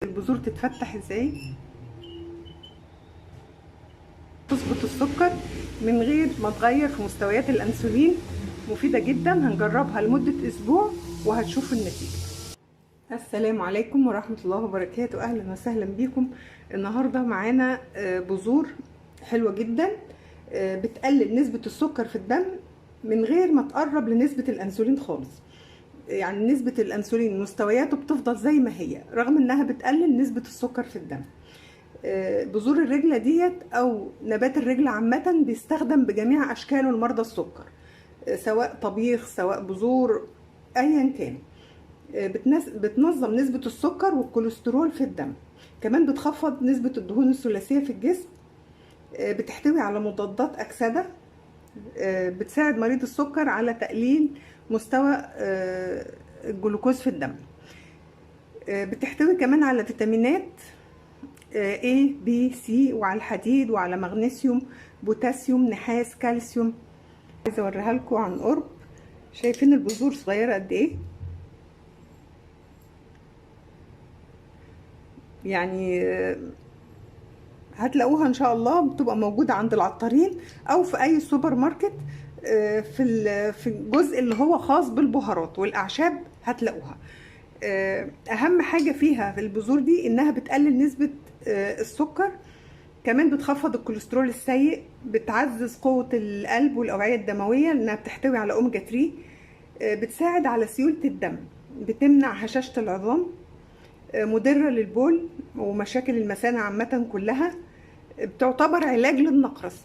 البذور تتفتح ازاي، تظبط السكر من غير ما تغير في مستويات الانسولين. مفيدة جدا، هنجربها لمدة اسبوع وهتشوفوا النتيجة. السلام عليكم ورحمة الله وبركاته، اهلا وسهلا بكم. النهاردة معانا بذور حلوة جدا بتقلل نسبة السكر في الدم من غير ما تقرب لنسبة الانسولين خالص. يعني نسبة الانسولين مستوياته بتفضل زي ما هي رغم انها بتقلل نسبة السكر في الدم. بذور الرجلة ديت او نبات الرجلة عامة بيستخدم بجميع اشكاله لمرضى السكر، سواء طبيخ سواء بذور ايا كان. بتنظم نسبة السكر والكوليسترول في الدم، كمان بتخفض نسبة الدهون الثلاثية في الجسم، بتحتوي على مضادات اكسدة، بتساعد مريض السكر على تقليل مستوى الجلوكوز في الدم، بتحتوي كمان على فيتامينات A B C وعلى الحديد وعلى مغنيسيوم بوتاسيوم نحاس كالسيوم. عايزه اوريها لكم عن قرب. شايفين البذور صغيره قد ايه؟ يعني هتلاقوها ان شاء الله بتبقى موجوده عند العطارين او في اي سوبر ماركت. في الجزء اللي هو خاص بالبهارات والاعشاب هتلاقوها. اهم حاجه فيها في البذور دي انها بتقلل نسبه السكر، كمان بتخفض الكوليسترول السيء، بتعزز قوه القلب والاوعيه الدمويه لانها بتحتوي على اوميجا 3، بتساعد على سيوله الدم، بتمنع هشاشه العظام، مدره للبول ومشاكل المثانه عامه كلها، بتعتبر علاج للنقرس،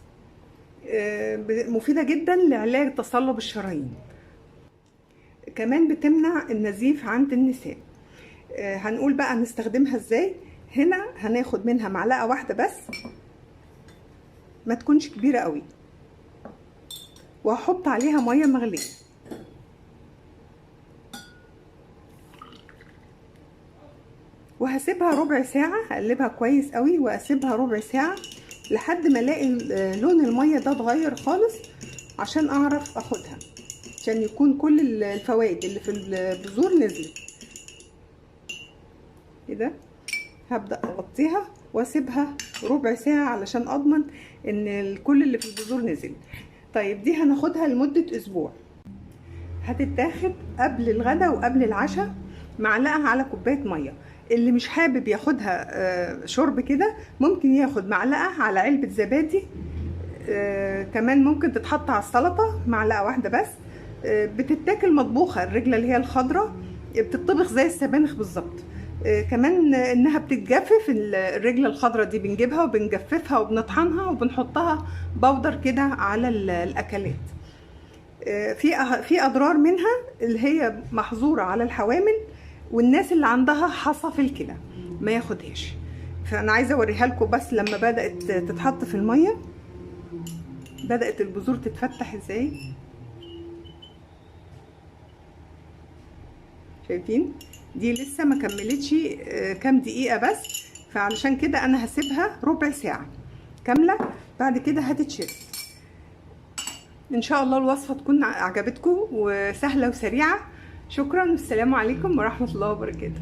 مفيده جدا لعلاج تصلب الشرايين، كمان بتمنع النزيف عند النساء. هنقول بقى نستخدمها ازاي. هنا هناخد منها معلقه واحده بس، ما تكونش كبيره قوي، وهحط عليها ميه مغليه، وهسيبها ربع ساعه، هقلبها كويس قوي واسيبها ربع ساعه لحد ما الاقي لون الميه ده اتغير خالص عشان اعرف اخدها، عشان يكون كل الفوائد اللي في البذور نزلت كده. هبدأ اغطيها واسيبها ربع ساعة علشان اضمن ان كل اللي في البذور نزل. طيب دي هناخدها لمدة اسبوع، هتتاخد قبل الغداء وقبل العشاء، معلقة على كوباية مية. اللي مش حابب ياخدها شرب كده ممكن ياخد معلقة على علبة زبادي، كمان ممكن تتحط على السلطة معلقة واحدة بس. بتتاكل مطبوخة، الرجلة اللي هي الخضراء بتطبخ زي السبانخ بالظبط. كمان انها بتتجفف، الرجله الخضراء دي بنجيبها وبنجففها وبنطحنها وبنحطها بودر كده على الاكلات. في اضرار منها اللي هي محظوره على الحوامل والناس اللي عندها حصى في الكلى ما ياخدهاش. فانا عايزه اوريها لكم بس لما بدات تتحط في الميه بدات البذور تتفتح ازاي. شايفين دي لسه ما كملتش كام دقيقة بس، فعلشان كده انا هسيبها ربع ساعة كاملة، بعد كده هتتشرب. ان شاء الله الوصفة تكون عجبتكم وسهلة وسريعة. شكرا والسلام عليكم ورحمة الله وبركاته.